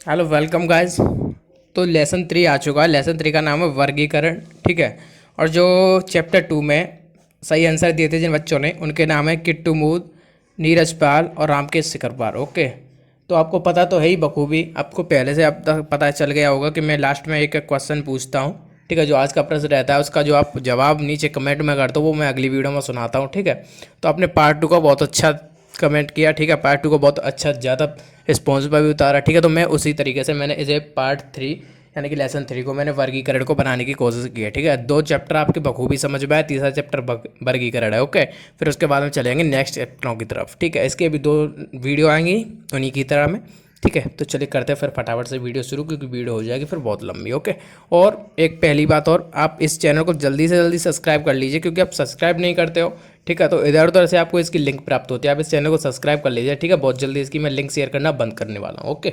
Hello welcome guys. तो lesson 3 आ चुका है। लेसन 3 का नाम है वर्गीकरण। ठीक है। और जो चैप्टर 2 में सही आंसर दिए थे जिन बच्चों ने, उनके नाम है किट्टू मूद, नीरज पाल और रामकेश सिकरवार। ओके। तो आपको पता तो है ही बखूबी, आपको पहले से अब तक पता चल गया होगा कि मैं लास्ट में एक एक क्वेश्चन पूछता हूँ। ठीक है। जो आज का प्रश्न रहता है उसका जो आप जवाब नीचे कमेंट में करते हो वो मैं अगली वीडियो में सुनाता हूँ। ठीक है। तो आपने पार्ट 2 का बहुत अच्छा कमेंट किया। ठीक है। पार्ट 2 को बहुत अच्छा ज़्यादा रिस्पॉन्स पर भी उतारा। ठीक है। तो मैं उसी तरीके से मैंने इसे पार्ट 3 यानी कि लेसन 3 को मैंने वर्गीकरण को बनाने की कोशिश की है। ठीक है। 2 चैप्टर आपके बखूबी समझ में आए, तीसरा चैप्टर वर्गीकरण है। ओके। फिर उसके बाद में चलेंगे नेक्स्ट चैप्टरों की तरफ। ठीक है। इसके भी 2 वीडियो आएंगी उन्हीं की तरह में। ठीक है। तो चलिए करते हैं फिर फटाफट से वीडियो शुरू, क्योंकि वीडियो हो जाएगी फिर बहुत लंबी। ओके। और एक पहली बात और, आप इस चैनल को जल्दी से जल्दी सब्सक्राइब कर लीजिए, क्योंकि आप सब्सक्राइब नहीं करते हो। ठीक है। तो इधर उधर से आपको इसकी लिंक प्राप्त होती है, आप इस चैनल को सब्सक्राइब कर लीजिए। ठीक है। बहुत जल्दी इसकी मैं लिंक शेयर करना बंद करने वाला हूँ। ओके।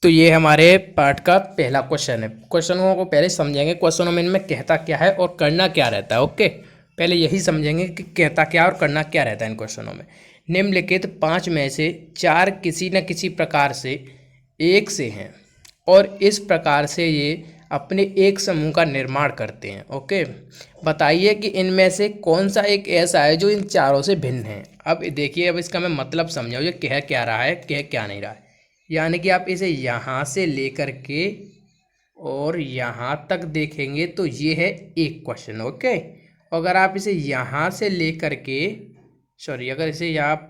तो ये हमारे पार्ट का पहला क्वेश्चन है। क्वेश्चनों को पहले समझेंगे, क्वेश्चनों में इनमें कहता क्या है और करना क्या रहता है। ओके। पहले यही समझेंगे कि कहता क्या और करना क्या रहता है इन क्वेश्चनों में। निम्नलिखित 5 में से 4 किसी न किसी प्रकार से एक से हैं और इस प्रकार से ये अपने एक समूह का निर्माण करते हैं। ओके। बताइए कि इनमें से कौन सा एक ऐसा है जो इन चारों से भिन्न है। अब देखिए, अब इसका मैं मतलब समझाओ, ये कह क्या रहा है, कह क्या नहीं रहा है। यानी कि आप इसे यहाँ से लेकर के और यहाँ तक देखेंगे तो ये है एक क्वेश्चन। ओके। अगर आप इसे यहाँ से लेकर के, सॉरी, अगर इसे आप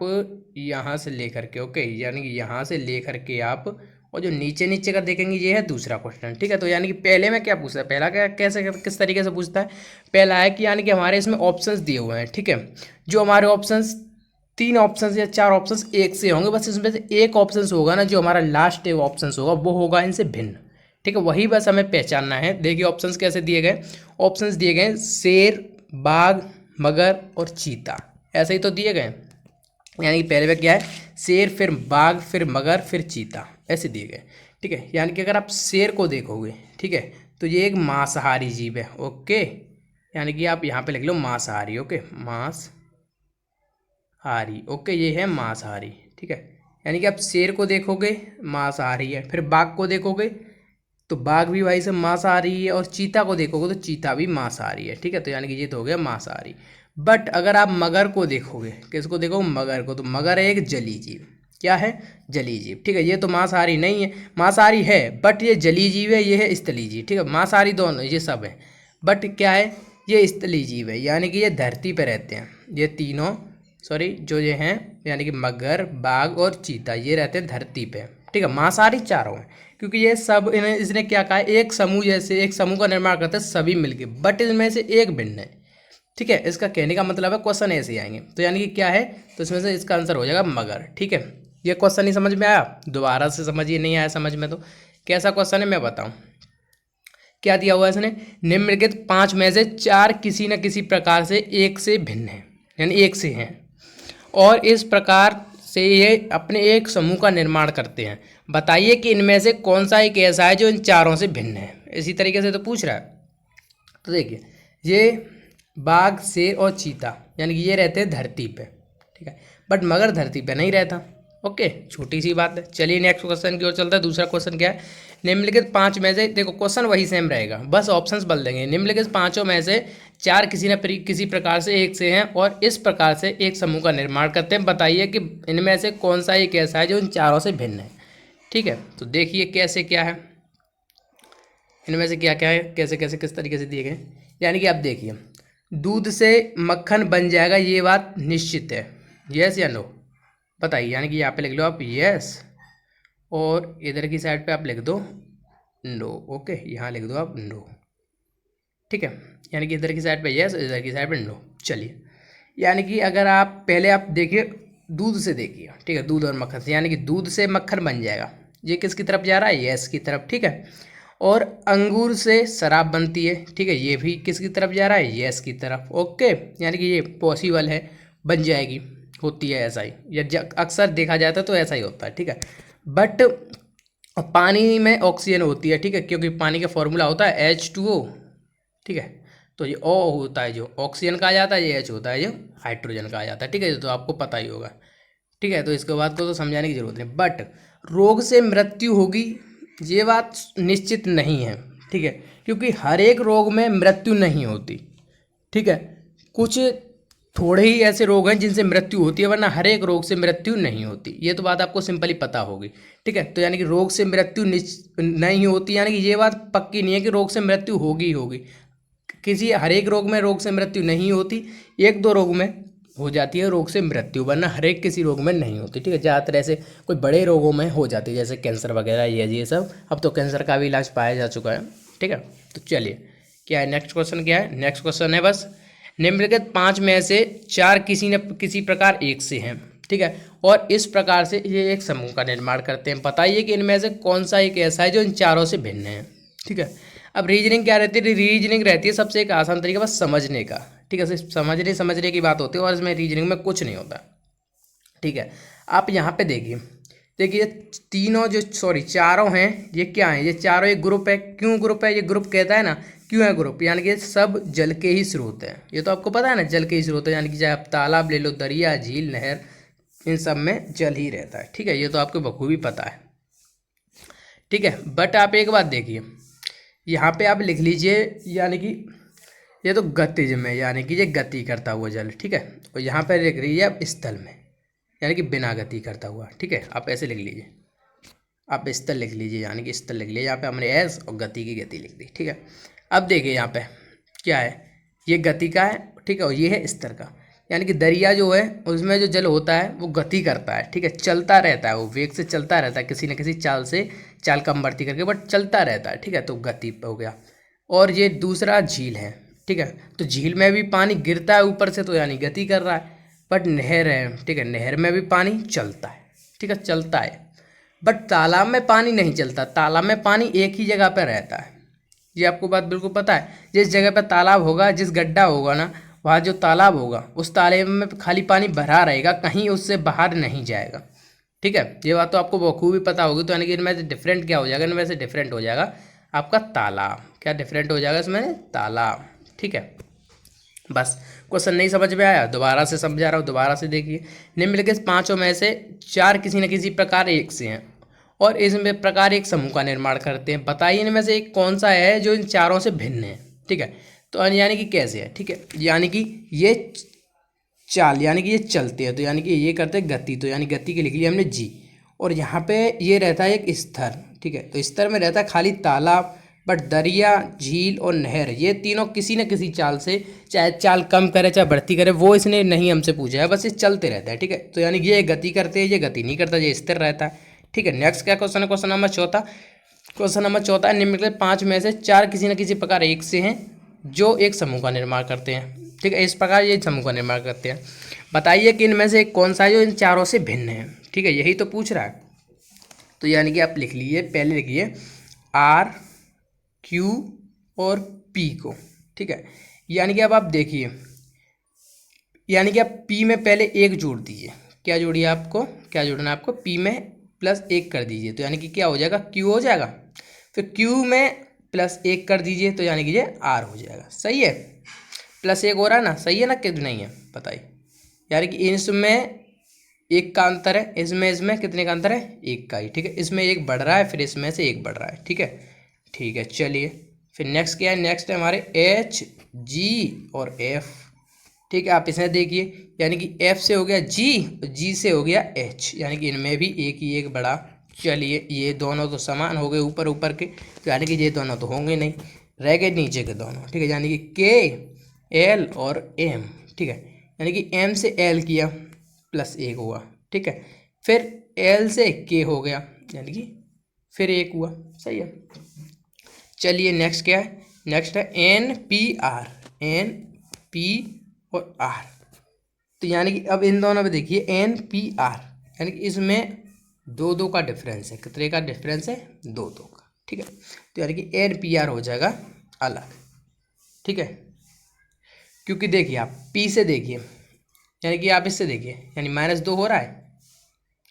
यहाँ से लेकर के, ओके, यानी कि यहाँ से लेकर के आप, और जो नीचे नीचे का देखेंगे ये है दूसरा क्वेश्चन। ठीक है। तो यानी कि पहले में क्या पूछता है, पहला क्या कैसे किस तरीके से पूछता है। पहला है कि यानी कि हमारे इसमें ऑप्शंस दिए हुए हैं। ठीक है। जो हमारे ऑप्शंस 3 ऑप्शंस या 4 ऑप्शंस एक से होंगे, बस इसमें से एक ऑप्शंस होगा ना, जो हमारा लास्ट ऑप्शंस होगा वो होगा इनसे भिन्न। ठीक है। वही बस हमें पहचानना है। देखिए ऑप्शंस कैसे दिए गए। ऑप्शंस दिए गए शेर, बाघ, मगर और चीता। ऐसे ही तो दिए गए। यानी कि पहले में क्या है, शेर, फिर बाघ, फिर मगर, फिर चीता, ऐसे दिए गए। ठीक है। यानी कि अगर आप शेर को देखोगे, ठीक है, तो ये एक मांसाहारी जीव है। ओके। यानी कि आप यहाँ पे लिख लो मांसाहारी। ओके। मांसाहारी। ओके। ये है मांसाहारी। ठीक है। यानी कि आप शेर को देखोगे, मांसाहारी है। फिर बाघ को देखोगे तो बाघ भी भाई से मांसाहारी है, और चीता को देखोगे तो चीता भी मांसाहारी है। ठीक है। तो यानी कि ये तो हो गया मांसाहारी। बट अगर आप मगर को देखोगे, किसको देखोगे, मगर को, तो मगर है एक जलीय जीव। क्या है, जलीय जीव। ठीक है। ये तो मांसाहारी नहीं है, मांसाहारी है बट ये जलीय जीव है, ये है स्थलीय जीव। ठीक है। मांसाहारी दोनों ये सब है, बट क्या है, ये स्थलीय जीव है। यानी कि ये धरती पर रहते हैं, ये तीनों, सॉरी, जो ये हैं, यानी कि मगर, बाघ और चीता, ये रहते हैं धरती पे। ठीक है। मांसाहारी चारों हैं, क्योंकि ये सब इन्हें, इसने क्या कहा है, एक समूह, जैसे एक समूह का निर्माण करते हैं सभी मिलके, बट इनमें से एक भिन्न है। ठीक है। इसका कहने का मतलब है क्वेश्चन ऐसे ही आएंगे। तो यानी कि क्या है, तो इसमें से इसका आंसर हो जाएगा मगर। ठीक है। ये क्वेश्चन नहीं समझ में आया, दोबारा से समझिए, नहीं आया समझ में तो कैसा क्वेश्चन है मैं बताऊं। क्या दिया हुआ है इसने, निम्नलिखित 5 में से 4 किसी न किसी प्रकार से एक से भिन्न है, यानी एक से हैं, और इस प्रकार से ये अपने एक समूह का निर्माण करते हैं। बताइए कि इनमें से कौन सा एक ऐसा है जो इन चारों से भिन्न है। इसी तरीके से तो पूछ रहा है। तो देखिए, ये बाघ, शेर और चीता, यानी कि ये रहते हैं धरती पे। ठीक है। बट मगर धरती पे नहीं रहता। ओके। छोटी सी बात है। चलिए नेक्स्ट क्वेश्चन की ओर चलता है। दूसरा क्वेश्चन क्या है, निम्नलिखित 5 में से, देखो क्वेश्चन वही सेम रहेगा, बस ऑप्शंस बदल देंगे। निम्नलिखित 5 में से 4 किसी न किसी प्रकार से एक से हैं और इस प्रकार से एक समूह का निर्माण करते हैं। बताइए कि इनमें से कौन सा एक ऐसा है जो इन चारों से भिन्न है। ठीक है। तो देखिए कैसे क्या है, इनमें से क्या क्या है, कैसे कैसे किस तरीके से दिए गए। यानी कि आप देखिए, दूध से मक्खन बन जाएगा, ये बात निश्चित है, यस या नो, बताइए। यानी कि यहाँ पे लिख लो आप यस, और इधर की साइड पे आप लिख दो नो। ओके। यहाँ लिख दो आप नो। ठीक है। यानी कि इधर की साइड पे यस, इधर की साइड पे नो। चलिए, यानी कि अगर आप पहले आप देखिए, दूध से देखिए, ठीक है, दूध और मक्खन से, यानी कि दूध से मक्खन बन जाएगा, ये किसकी तरफ जा रहा है, यस की तरफ। ठीक है। और अंगूर से शराब बनती है, ठीक है, ये भी किसकी तरफ जा रहा है, यस की तरफ। ओके। यानी कि ये पॉसिबल है, बन जाएगी, होती है ऐसा ही, या अक्सर देखा जाता है तो ऐसा ही होता है। ठीक है। बट पानी में ऑक्सीजन होती है, ठीक है, क्योंकि पानी का फॉर्मूला होता है H2O। ठीक है। तो ये O होता है जो ऑक्सीजन का आ जाता है, ये H होता है जो हाइड्रोजन का आ जाता है। ठीक है। ये तो आपको पता ही होगा। ठीक है, तो इसके बाद को तो समझाने की जरूरत नहीं। बट रोग से मृत्यु होगी ये बात निश्चित नहीं है, ठीक है, क्योंकि हर एक रोग में मृत्यु नहीं होती, ठीक है। कुछ थोड़े ही ऐसे रोग हैं जिनसे मृत्यु होती है, वरना हर एक रोग से मृत्यु नहीं होती। ये तो बात आपको सिंपली पता होगी, ठीक है। तो यानी कि रोग से मृत्यु नहीं होती, यानी कि ये बात पक्की नहीं है कि रोग से मृत्यु होगी ही होगी। किसी हर एक रोग में रोग से मृत्यु नहीं होती, एक दो रोग में हो जाती है रोग से मृत्यु, वरना हर एक किसी रोग में नहीं होती, ठीक है। ज़्यादातर ऐसे कोई बड़े रोगों में हो जाती है, जैसे कैंसर वगैरह ये सब। अब तो कैंसर का भी इलाज पाया जा चुका है, ठीक है। तो चलिए, क्या है नेक्स्ट क्वेश्चन, क्या है नेक्स्ट क्वेश्चन है, बस निम्नलिखित 5 में से 4 किसी न किसी प्रकार एक से हैं, ठीक है, और इस प्रकार से ये एक समूह का निर्माण करते हैं। बताइए कि इनमें से कौन सा एक ऐसा है जो इन चारों से भिन्न है, ठीक है। अब रीजनिंग क्या रहती है, रीजनिंग रहती है सबसे एक आसान तरीका बस समझने का, ठीक है। सिर्फ समझने की बात होती है, और इसमें रीजनिंग में कुछ नहीं होता, ठीक है। आप यहाँ पे देखिए तीनों जो चारों हैं, ये क्या है, ये चारों एक ग्रुप है। क्यों ग्रुप है, ये ग्रुप कहता है ना, क्यों है ग्रुप, यानी कि सब जल के ही स्रोत हैं। ये तो आपको पता है ना, जल के ही स्रोत है, यानी कि चाहे आप तालाब ले लो, दरिया, झील, नहर, इन सब में जल ही रहता है, ठीक है। ये तो आपको बखूबी पता है, ठीक है। बट आप एक बात देखिए, यहाँ पे आप लिख लीजिए, यानी कि ये तो गतिज में, यानी कि ये गति करता हुआ जल, ठीक है। और यहाँ पर लिख लीजिए आप स्थल में, यानी कि बिना गति करता हुआ, ठीक है। आप ऐसे लिख लीजिए, आप स्थल लिख लीजिए, यानी कि स्थल लिख लीजिए। यहाँ पे हमने एस और गति की गति लिख दी, ठीक है। अब देखिए यहाँ पे क्या है, ये गति का है, ठीक है, और ये है स्तर का। यानी कि दरिया जो है उसमें जो जल होता है वो गति करता है, ठीक है, चलता रहता है, वो वेग से चलता रहता है, किसी न किसी चाल से, चाल कम बढ़ती करके, बट चलता रहता है, ठीक है, तो गति हो गया। और ये दूसरा झील है, ठीक है, तो झील में भी पानी गिरता है ऊपर से, तो यानी गति कर रहा है। बट नहर है, ठीक है, नहर में भी पानी चलता है, ठीक है, चलता है। बट तालाब में पानी नहीं चलता, तालाब में पानी एक ही जगह पर रहता है। ये आपको बात बिल्कुल पता है। जिस जगह पर तालाब होगा, जिस गड्ढा होगा ना, वहाँ जो तालाब होगा उस तालाब में खाली पानी भरा रहेगा, कहीं उससे बाहर नहीं जाएगा, ठीक है। ये बात तो आपको बखूबी पता होगी। तो यानी कि इनमें से डिफरेंट क्या हो जाएगा, इनमें से डिफरेंट हो जाएगा आपका तालाब। क्या डिफरेंट हो जाएगा इसमें, तालाब, ठीक है। बस क्वेश्चन नहीं समझ में आया, दोबारा से समझा रहा हूँ, दोबारा से देखिए। निम्नलिखित 5 में से 4 किसी न किसी प्रकार एक से हैं, और इसमें प्रकार एक समूह का निर्माण करते हैं। बताइए इनमें से एक कौन सा है जो इन चारों से भिन्न है, ठीक है। तो यानी कि कैसे है, ठीक है, यानी कि ये चाल, यानी कि ये चलते हैं, तो यानी कि ये करते हैं गति, तो यानी गति के लिख लिया हमने जी। और यहाँ पे ये रहता है एक स्तर, ठीक है, तो स्तर में रहता है खाली तालाब। बट दरिया, झील और नहर, ये तीनों किसी न किसी चाल से, चाहे चाल कम करे चाहे बढ़ती करे, वो इसने नहीं हमसे पूछा है, बस ये चलते रहता है, ठीक है। तो यानी कि ये गति करते हैं, ये गति नहीं करता, ये स्थिर रहता है, ठीक है। नेक्स्ट क्या क्वेश्चन है, क्वेश्चन नंबर चौथा। क्वेश्चन नंबर चौथा है, निम्नलिखित 5 में से 4 किसी न किसी प्रकार एक से हैं जो एक समूह का निर्माण करते हैं, ठीक है। इस प्रकार ये समूह का निर्माण करते हैं। बताइए कि इनमें से कौन सा है जो इन चारों से भिन्न है, ठीक है, यही तो पूछ रहा है। तो यानी कि आप लिख लीजिए, पहले लिखिए आर, क्यू और पी को, ठीक है। यानी कि अब आप देखिए, यानी कि आप पी में पहले एक जोड़ दीजिए। क्या जोड़िए आपको, क्या जोड़ना है आपको, पी में +1 कर दीजिए, तो यानी कि क्या हो जाएगा, क्यू हो जाएगा। फिर क्यू में +1 कर दीजिए, तो यानी कि ये आर हो जाएगा। सही है, +1 हो रहा है ना, सही है ना कि नहीं है, बताइए। यानी कि इसमें 1 का अंतर है, इसमें कितने का अंतर है, 1 का ही, ठीक है। इसमें 1 बढ़ रहा है, फिर इसमें से 1 बढ़ रहा है, ठीक है, ठीक है। चलिए फिर नेक्स्ट क्या है, नेक्स्ट है हमारे H, G और F, ठीक है। आप इसमें देखिए, यानी कि F से हो गया G, G से हो गया H, यानी कि इनमें भी एक ही एक बड़ा। चलिए ये दोनों तो समान हो गए ऊपर ऊपर के, तो यानी कि ये दोनों तो होंगे नहीं, रह गए नीचे के दोनों, ठीक है। यानी कि K, L और M, ठीक है। यानी कि M से L किया, +1 हुआ, ठीक है। फिर L से K हो गया, यानी कि फिर 1 हुआ, सही है। चलिए नेक्स्ट क्या है, नेक्स्ट है NPR, NP और R। तो यानी कि अब इन दोनों में देखिए NPR, यानी कि इसमें 2-2 का डिफरेंस है, कितने का डिफरेंस है, 2-2 का, ठीक है। तो यानी कि NPR हो जाएगा अलग, ठीक है। क्योंकि देखिए आप P से देखिए, यानी कि आप इससे देखिए, यानी -2 हो रहा है,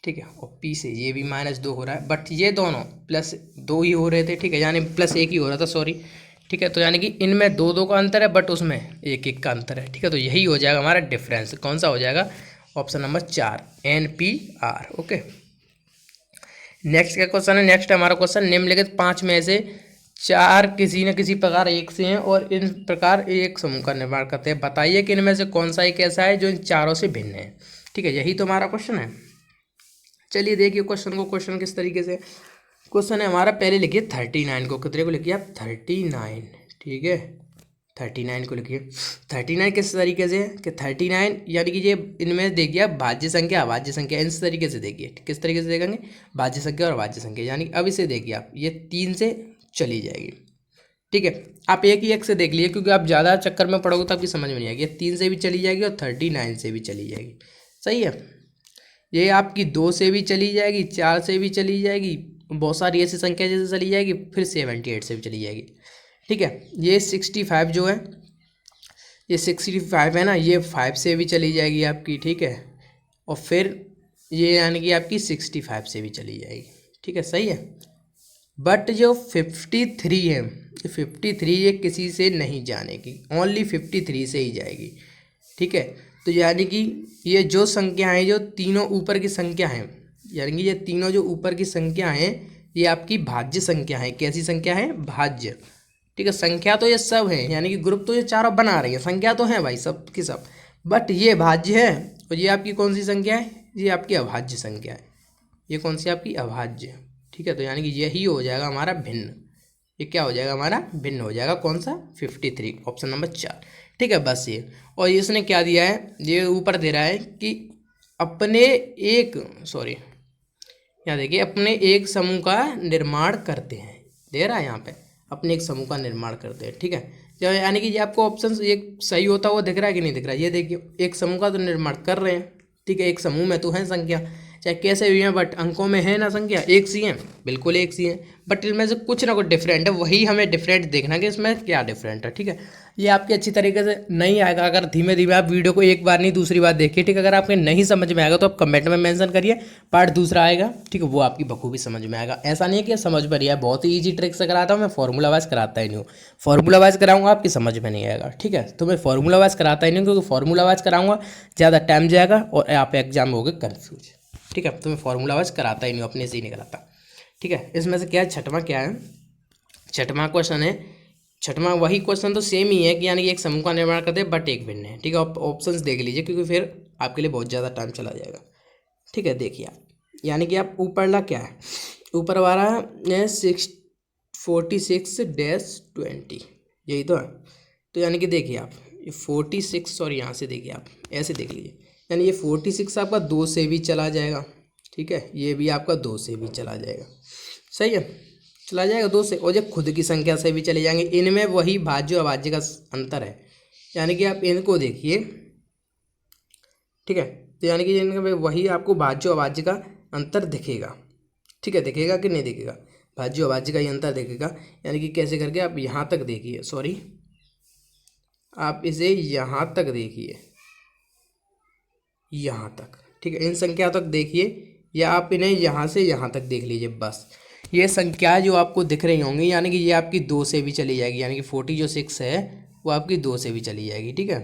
ठीक है, और P से ये भी -2 हो रहा है, बट ये दोनों +2 ही हो रहे थे, ठीक है, यानी +1 ही हो रहा था, सॉरी, ठीक है। तो यानी कि इनमें 2-2 का अंतर है, बट उसमें 1-1 का अंतर है, ठीक है। तो यही हो जाएगा हमारा डिफरेंस, कौन सा हो जाएगा, option number 4 NPR। Okay, next क्या क्वेश्चन है। नेक्स्ट हमारा क्वेश्चन, निम्नलिखित 5 में से 4 किसी न किसी प्रकार एक से हैं और इन प्रकार एक समूह का निर्माण करते हैं, बताइए कि इनमें से कौन सा एक ऐसा है जो इन चारों से भिन्न है। ठीक है, यही तो हमारा क्वेश्चन है। चलिए देखिए क्वेश्चन को। क्वेश्चन किस तरीके से क्वेश्चन है हमारा, पहले लिखिए 39 को। कितने को लिखिए आप? 39। ठीक है, 39 को लिखिए। 39 किस तरीके से कि 39 यानी कि ये इनमें देखिए आप भाज्य संख्या अभाज्य संख्या इस तरीके से देखिए। किस तरीके से देखेंगे? भाज्य संख्या और अभाज्य संख्या। यानी अब इसे देखिए आप, ये 3 से चली जाएगी। ठीक है, आप एक ही एक से देख लीजिए क्योंकि आप ज़्यादा चक्कर में पड़ोगे तो आपकी समझ में नहीं आएगी। 3 से भी चली जाएगी और 39 से भी चली जाएगी। सही है, ये आपकी 2 से भी चली जाएगी, 4 से भी चली जाएगी, बहुत सारी ऐसी संख्या जैसे चली जाएगी, फिर 78 से भी चली जाएगी। ठीक है, ये 65 जो है, ये 65 है ना, ये 5 से भी चली जाएगी आपकी। ठीक है, और फिर ये यानी कि आपकी 65 से भी चली जाएगी। ठीक है, सही है। बट जो 53 है, 53 ये किसी से नहीं जानेगी, ओनली 53 से ही जाएगी। ठीक है, तो यानी कि ये जो संख्या है, जो तीनों ऊपर की संख्या है, यानी कि ये तीनों जो ऊपर की संख्या है ये आपकी भाज्य संख्या है। कैसी संख्या है? भाज्य। ठीक है, संख्या तो ये सब है, यानी कि ग्रुप तो ये चारों बना रही है, संख्या तो है भाई सब की सब, बट ये भाज्य है। और ये आपकी कौन सी संख्या है? ये आपकी अभाज्य संख्या है। ये कौन सी आपकी? अभाज्य। ठीक है, तो यानी कि यही हो जाएगा हमारा भिन्न। ये क्या हो जाएगा हमारा? भिन्न हो जाएगा। कौन सा? 53, ऑप्शन नंबर 4। ठीक है, बस ये। और इसने क्या दिया है, ये ऊपर दे रहा है कि अपने एक यहाँ देखिए, अपने एक समूह का निर्माण करते हैं, दे रहा है यहाँ पे, अपने एक समूह का निर्माण करते हैं। ठीक है, जब यानी कि ये आपको ऑप्शन एक सही होता हुआ दिख रहा है कि नहीं दिख रहा है? ये देखिए, एक समूह का तो निर्माण कर रहे हैं। ठीक है, एक समूह में तो है संख्या, चाहे कैसे भी हैं, बट अंकों में है ना संख्या, एक सी है, बिल्कुल एक सी है, बट इनमें से कुछ ना कुछ डिफरेंट है। वही हमें डिफरेंट देखना कि इसमें क्या डिफरेंट है। ठीक है, ये आपके अच्छी तरीके से नहीं आएगा अगर धीमे धीमे आप वीडियो को एक बार नहीं दूसरी बार देखिए। ठीक है, अगर आपके नहीं समझ में आएगा तो आप कमेंट में मेंशन करिए, पार्ट दूसरा आएगा। ठीक है, वो आपकी बखूबी समझ में आएगा। ऐसा नहीं है कि समझ पर है, बहुत ही ईजी ट्रिक से कराता हूँ मैं, फॉर्मूला वाइज कराता ही नहीं हूँ। फॉर्मूला वाइज कराऊंगा आपकी समझ में नहीं आएगा। ठीक है, तो मैं फॉर्मूला वाइज कराता ही नहीं, क्योंकि फॉर्मूला वाइज कराऊंगा ज़्यादा टाइम जाएगा और आप एग्जाम में होगे कन्फ्यूज। ठीक है, तो मैं फॉर्मूला वाइज कराता ही नहीं, अपने से ही नहीं कराता। ठीक है, इसमें से क्या है, छठवां क्या है? छठवां क्वेश्चन है, छठवां वही क्वेश्चन तो सेम ही है कि यानी कि एक समूह का निर्माण करते हैं बट एक भिन्न है। ठीक है, आप ऑप्शंस देख लीजिए क्योंकि फिर आपके लिए बहुत ज़्यादा टाइम चला जाएगा। ठीक है, देखिए आप, यानी कि आप ऊपरला क्या है, ऊपर वाला है 46-20, यही तो है। तो यानी कि देखिए आप, ये 46 और यहाँ से देखिए आप ऐसे देख लीजिए, यानी ये 46 आपका 2 से भी चला जाएगा। ठीक है, ये भी आपका 2 से भी चला जाएगा। सही है, चला जाएगा 2 से, और जब खुद की संख्या से भी चले जाएंगे। इनमें वही भाज्य अभाज्य का अंतर है, यानी कि आप इनको देखिए। ठीक है, तो यानी कि इनमें वही आपको भाज्य अभाज्य का अंतर दिखेगा। ठीक है, दिखेगा कि नहीं दिखेगा? भाज्य अभाज्य का ही अंतर दिखेगा। यानी कि कैसे करके आप यहाँ तक देखिए, सॉरी आप इसे यहाँ तक देखिए, यहाँ तक। ठीक है, इन संख्या तक देखिए, या आप इन्हें यहाँ से यहाँ तक देख लीजिए। बस ये संख्या जो आपको दिख रही होंगी, यानी कि ये आपकी 2 से भी चली जाएगी, यानी कि 46 है वो आपकी 2 से भी चली जाएगी। ठीक है,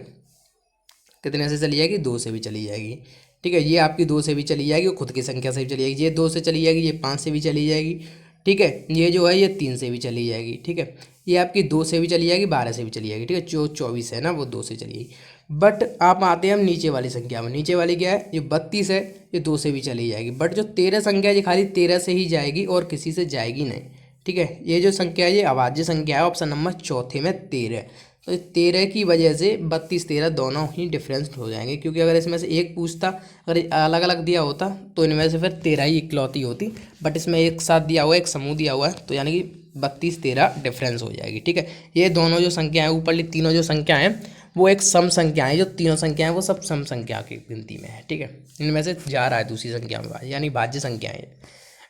कितने से चली जाएगी? 2 से भी चली जाएगी। ठीक है, ये आपकी 2 से भी चली जाएगी और खुद की संख्या से भी चली जाएगी। ये 2 से चली जाएगी, ये 5 से भी चली जाएगी। ठीक है, ये जो है ये 3 से भी चली जाएगी। ठीक है, ये आपकी 2 से भी चली जाएगी, 12 से भी चली जाएगी। ठीक है, जो 24 है ना वो 2 से चली जाएगी। बट आप आते हैं हम नीचे वाली संख्या में। नीचे वाली क्या है? ये 32 है, ये 2 से भी चली जाएगी। बट जो 13 संख्या है ये खाली 13 से ही जाएगी और किसी से जाएगी नहीं। ठीक है, ये जो संख्या है ये अभाज्य संख्या है, ऑप्शन नंबर चौथे में 13। तो 13 की वजह से 32-13 दोनों ही डिफरेंस हो जाएंगे, क्योंकि अगर इसमें से एक पूछता, अगर अलग अलग दिया होता तो इनमें से फिर 13 ही इकलौती होती। बट इसमें एक साथ दिया हुआ है, एक समूह दिया हुआ है, तो यानी कि 32-13 डिफरेंस हो जाएगी। ठीक है, ये दोनों जो संख्या है, ऊपरली तीनों जो संख्या हैं वो एक सम संख्या है। जो तीनों संख्या हैं वो सब सम संख्या की गिनती में है। ठीक है, इनमें से जा रहा है दूसरी संख्या में, यानी भाज्य संख्या है।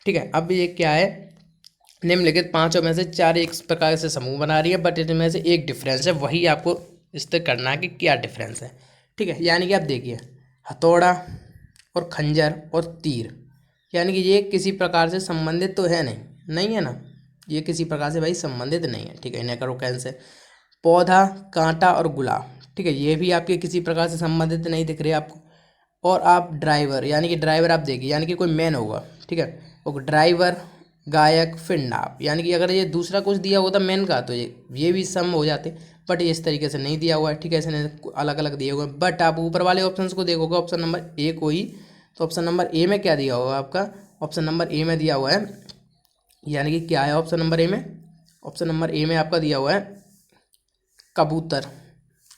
ठीक है, अब ये क्या है, निम्नलिखित 5 में से 4 एक प्रकार से समूह बना रही है, बट इनमें से एक डिफरेंस है, वही आपको स्थिर करना है कि क्या डिफरेंस है। ठीक है, यानी कि आप देखिए, हथौड़ा और खंजर और तीर, यानी कि ये किसी प्रकार से संबंधित तो है नहीं, नहीं है ना, ये किसी प्रकार से भाई संबंधित नहीं है। ठीक है, इन्हें करो कैंसिल। पौधा, कांटा और गुलाब, ठीक है, ये भी आपके किसी प्रकार से संबंधित नहीं दिख रहे आपको। और आप ड्राइवर, यानी कि ड्राइवर आप देखिए, यानी कि कोई मैन होगा, ठीक है, और ड्राइवर, गायक, फिर नाप, यानी कि अगर ये दूसरा कुछ दिया होता मैन का तो ये भी सम हो जाते, बट ये इस तरीके से नहीं दिया हुआ है, ठीक है, इसने अलग अलग दिए हुए हैं। बट आप ऊपर वाले ऑप्शन को देखोगे, ऑप्शन नंबर ए को ही, तो ऑप्शन नंबर ए में क्या दिया हुआ है आपका, ऑप्शन नंबर ए में दिया हुआ है, यानी कि क्या है ऑप्शन नंबर ए में, ऑप्शन नंबर ए में आपका दिया हुआ है कबूतर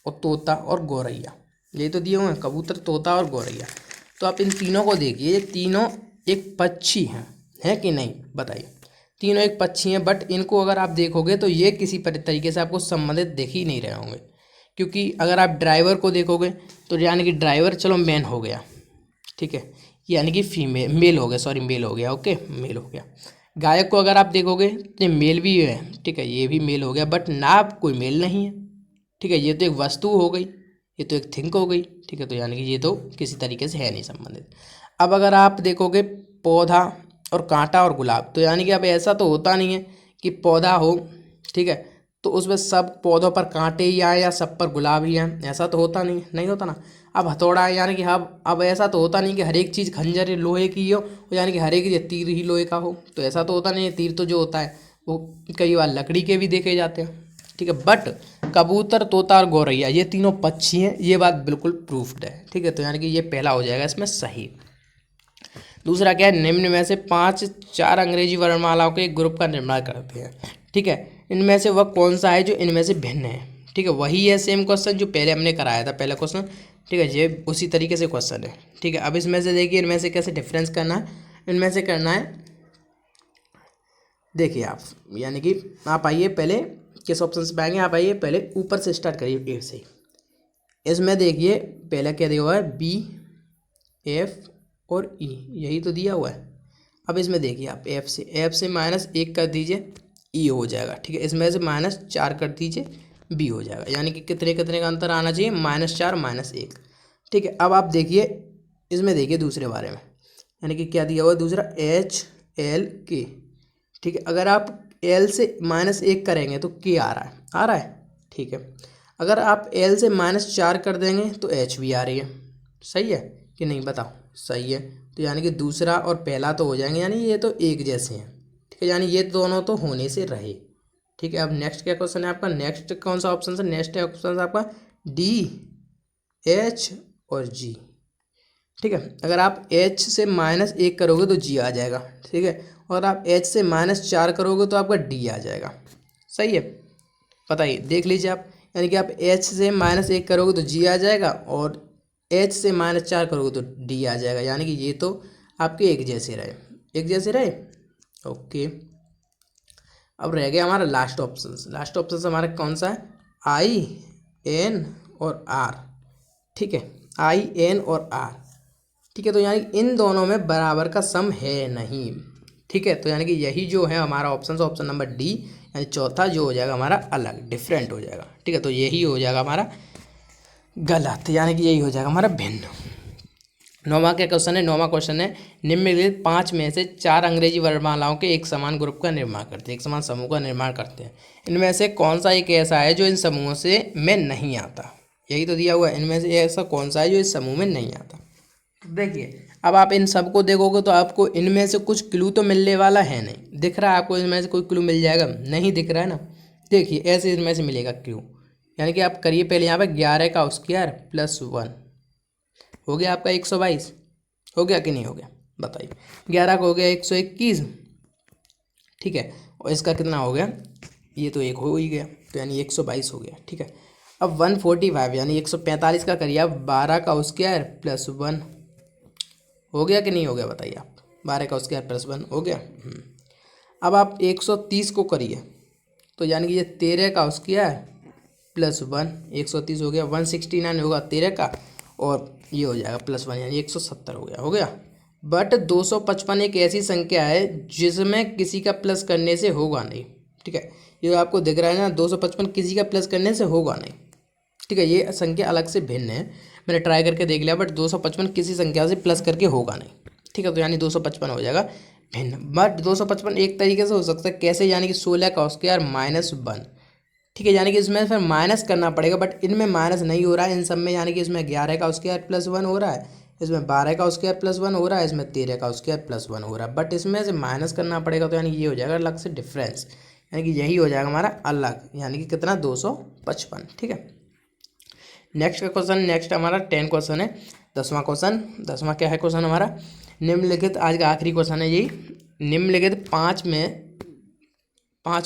और तोता और गौरैया, यही तो दिए हुए हैं, कबूतर, तोता और गौरैया। तो आप इन तीनों को देखिए, ये तीनों एक पक्षी हैं कि नहीं, बताइए। तीनों एक पक्षी हैं, बट इनको अगर आप देखोगे तो ये किसी तरीके से आपको संबंधित दिख ही नहीं रहे होंगे, क्योंकि अगर आप ड्राइवर को देखोगे तो यानी कि ड्राइवर चलो मैन हो गया, ठीक है, यानी कि फीमेल, मेल हो गया, सॉरी मेल हो गया, ओके, मेल हो गया। गायक को अगर आप देखोगे तो ये मेल भी है, ठीक है, ये भी मेल हो गया, बट नाप कोई मेल नहीं है, ठीक है, ये तो एक वस्तु हो गई, ये तो एक थिंक हो गई, ठीक है, तो यानी कि ये तो किसी तरीके से है नहीं संबंधित। अब अगर आप देखोगे पौधा और कांटा और गुलाब, तो यानी कि अब ऐसा तो होता नहीं है कि पौधा हो, ठीक है, तो उसमें सब पौधों पर कांटे ही आए या सब पर गुलाब ही आए, ऐसा तो होता नहीं, नहीं होता ना। अब हथौड़ा है, यानी कि अब ऐसा तो होता नहीं कि हर एक चीज़ खंजर लोहे की हो, यानी कि हर एक तीर ही लोहे का हो, तो ऐसा तो होता नहीं है। तीर तो जो होता है वो कई बार लकड़ी के भी देखे जाते हैं, ठीक है, बट कबूतर, तोता और गौरैया ये तीनों पक्षी हैं, ये बात बिल्कुल प्रूफ्ड है, ठीक है, तो यानी कि ये पहला हो जाएगा इसमें सही। दूसरा क्या है, निम्न में से चार अंग्रेजी वर्णमालाओं के एक ग्रुप का निर्माण करते हैं, ठीक है, इनमें से वह कौन सा है जो इनमें से भिन्न है, ठीक है, वही है सेम क्वेश्चन जो पहले हमने कराया था, पहला क्वेश्चन, ठीक है, ये उसी तरीके से क्वेश्चन है, ठीक है। अब इसमें से देखिए, इनमें से कैसे डिफरेंस करना है, इनमें से करना है, देखिए आप, यानी कि आप आइए पहले किस ऑप्शन से पाएंगे, आप आइए पहले ऊपर से स्टार्ट करिए, ए से। इसमें देखिए पहला क्या दिया हुआ है, बी, एफ और ई, यही तो दिया हुआ है। अब इसमें देखिए आप एफ से -1 कर दीजिए, ई हो जाएगा, ठीक है, इसमें से -4 कर दीजिए, बी हो जाएगा, यानी कि कितने कितने का अंतर आना चाहिए, -4 -1, ठीक है। अब आप देखिए, इसमें देखिए दूसरे बारे में, यानी कि क्या दिया हुआ है दूसरा, एच एल के, ठीक है, अगर आप एल से -1 करेंगे तो के आ रहा है, ठीक है, अगर आप एल से -4 कर देंगे तो एच भी आ रही है, सही है कि नहीं, बताओ, सही है, तो यानी कि दूसरा और पहला तो हो जाएंगे, यानी ये तो एक जैसे हैं, ठीक है, यानी ये दोनों तो होने से रहे, ठीक है। अब नेक्स्ट क्या क्वेश्चन है आपका, नेक्स्ट कौन सा ऑप्शन है, नेक्स्ट ऑप्शन है आपका डी, एच और जी, ठीक है, अगर आप एच से -1 करोगे तो जी आ जाएगा, ठीक है, और आप एच से -4 करोगे तो आपका डी आ जाएगा, सही है, बताइए, देख लीजिए आप, यानी कि आप एच से -1 करोगे तो जी आ जाएगा, और एच से -4 करोगे तो डी आ जाएगा, यानी कि ये तो आपके एक जैसे रहे, एक जैसे रहे, ओके। अब रह गया हमारा लास्ट ऑप्शन हमारा कौन सा है, आई, एन और आर, ठीक है, आई, एन और आर, ठीक है, तो यानी इन दोनों में बराबर का सम है नहीं, ठीक है, तो यानी कि यही जो है हमारा ऑप्शन नंबर डी, यानी चौथा जो हो जाएगा हमारा अलग, डिफरेंट हो जाएगा, ठीक है, तो यही हो जाएगा हमारा गलत, यानी कि यही हो जाएगा हमारा भिन्न। नौवां क्या क्वेश्चन है, नौवां क्वेश्चन है, निम्नलिखित 5 में से 4 अंग्रेजी वर्णमालाओं के एक समान ग्रुप का निर्माण करते हैं, एक समान समूह का निर्माण करते हैं, इनमें से कौन सा एक ऐसा है जो इन समूहों से में नहीं आता, यही तो दिया हुआ है, इनमें से ऐसा कौन सा है जो इस समूह में नहीं आता। देखिए अब आप इन सबको देखोगे तो आपको इनमें से कुछ क्लू तो मिलने वाला है नहीं, दिख रहा है आपको इनमें से कोई क्लू मिल जाएगा, नहीं दिख रहा है ना, देखिए ऐसे इनमें से मिलेगा क्लू, यानी कि आप करिए पहले यहाँ पे 11 का स्क्वायर +1 हो गया आपका 122, हो गया कि नहीं हो गया, बताइए, 11 का हो गया 121, ठीक है, और इसका कितना हो गया, ये तो एक हो ही गया, तो यानी 122 हो गया, ठीक है। अब 145 यानी 145 का करिए आप 12 का स्क्वायर +1 हो गया कि नहीं हो गया, बताइए आप, 12 का स्क्वायर +1 हो गया। अब आप 130 को करिए, तो यानी कि ये 13 का स्क्वायर +1, 130 हो गया, 169 होगा 13 का, और ये हो जाएगा +1, यानी 170 हो गया, बट 255 एक ऐसी संख्या है जिसमें किसी का प्लस करने से होगा नहीं, ठीक है, ये आपको दिख रहा है ना, 255 किसी का प्लस करने से होगा नहीं, ठीक है, ये संख्या अलग से भिन्न है, मैंने ट्राई करके देख लिया, बट 255 किसी संख्या से प्लस करके होगा नहीं, ठीक है, तो यानी 255 हो जाएगा भिन्न, बट 255 एक तरीके से हो सकता है, कैसे, यानी कि 16 का स्क्वायर -1, ठीक है, यानी कि इसमें फिर माइनस करना पड़ेगा, बट इनमें माइनस नहीं हो रहा है इन सब में, यानी कि इसमें 11 का स्क्वायर +1 हो रहा है, इसमें 12 का स्क्वायर प्लस 1 हो रहा है, इसमें 13 का स्क्वायर प्लस 1 हो रहा है, बट इसमें से माइनस करना पड़ेगा, तो यानी कि ये हो जाएगा अलग से डिफरेंस, यानी कि यही हो जाएगा हमारा अलग, यानी कि कितना 255। ठीक है, नेक्स्ट का क्वेश्चन, नेक्स्ट हमारा 10 क्वेश्चन है, 10वां क्वेश्चन। 10वां क्या है क्वेश्चन हमारा, निम्नलिखित, आज का आखिरी क्वेश्चन है यही, निम्नलिखित पाँच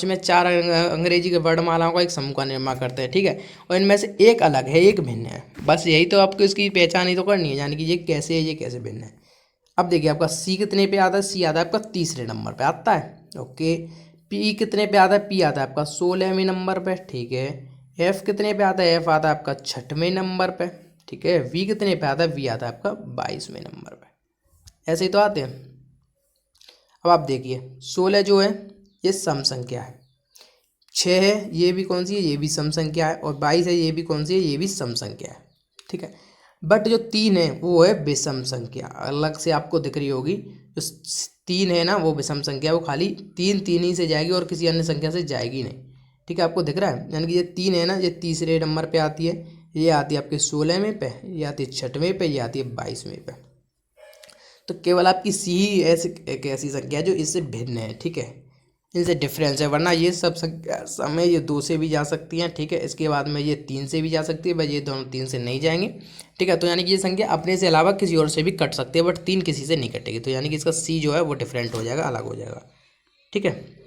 में चार अंग्रेजी के वर्णमालाओं का एक समूह का निर्माण करते हैं। ठीक है, और इनमें से एक अलग है, एक भिन्न है, बस यही तो आपको इसकी पहचान ही तो करनी है, यानी कि ये कैसे है, ये कैसे भिन्न है। अब देखिए आपका सी कितने पे आता है, सी आता है आपका तीसरे नंबर पे आता है। ओके, पी कितने पे आता है, पी आता है आपका 16वें नंबर पे। ठीक है, एफ कितने पे आता है, एफ आता है आपका 6वें नंबर पे। ठीक है, वी कितने पे आता है, वी आता है आपका 22वें नंबर पे। ऐसे ही तो आते हैं। अब आप देखिए 16 जो है ये सम संख्या है, 6 है ये भी कौन सी है, ये भी सम संख्या है, और 22 है ये भी कौन सी है, ये भी सम संख्या है। ठीक है, बट जो 3 है वो है विषम संख्या, अलग से आपको दिख रही होगी। जो 3 है ना वो विषम संख्या, वो खाली 3 3 ही से जाएगी और किसी अन्य संख्या से जाएगी नहीं। ठीक है, आपको दिख रहा है, यानी कि ये 3 है ना, ये तीसरे नंबर पे आती है, ये आती है आपके 16वें पे, ये आती है 6वें पे, ये आती है 22वें पे। तो केवल आपकी सी ही ऐसी एक ऐसी संख्या है जो इससे भिन्न है। ठीक है, इनसे डिफरेंस है, वरना ये सब संख्या समय ये 2 से भी जा सकती हैं। ठीक है, इसके बाद में ये 3 से भी जा सकती है, भाई ये दोनों 3 से नहीं जाएंगे। ठीक है, तो यानी कि ये संख्या अपने से अलावा किसी और से भी कट सकती है, बट 3 किसी से नहीं कटेगी, तो यानी कि इसका सी जो है वो डिफरेंट हो जाएगा, अलग हो जाएगा। ठीक है,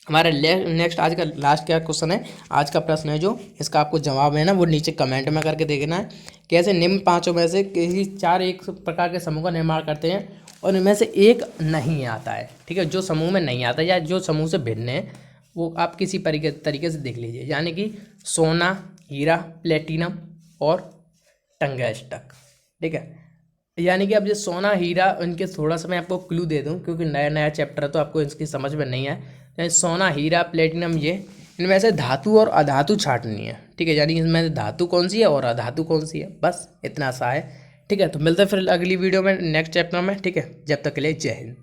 हमारा नेक्स्ट आज का लास्ट क्या क्वेश्चन है, आज का प्रश्न है जो इसका आपको जवाब है ना वो नीचे कमेंट में करके देखना है। कैसे निम्न पांचों में से किसी 4 एक प्रकार के समूह का निर्माण करते हैं और इनमें से एक नहीं आता है। ठीक है, जो समूह में नहीं आता या जो समूह से भिन्न है वो आप किसी तरीके से देख लीजिए, यानी कि सोना, हीरा, प्लेटिनम और टंगस्टन। ठीक है, यानी कि अब ये सोना, हीरा, इनके थोड़ा सा मैं आपको क्लू दे दूं क्योंकि नया नया चैप्टर है तो आपको इसकी समझ में नहीं है। यानी सोना, हीरा, प्लेटिनम, ये इनमें से धातु और अधातु छांटनी है। ठीक है, यानी इसमें से धातु कौन सी है और अधातु कौन सी है, बस इतना सा है। ठीक है, तो मिलते हैं फिर अगली वीडियो में नेक्स्ट चैप्टर में। ठीक है, जब तक के लिए जय हिंद।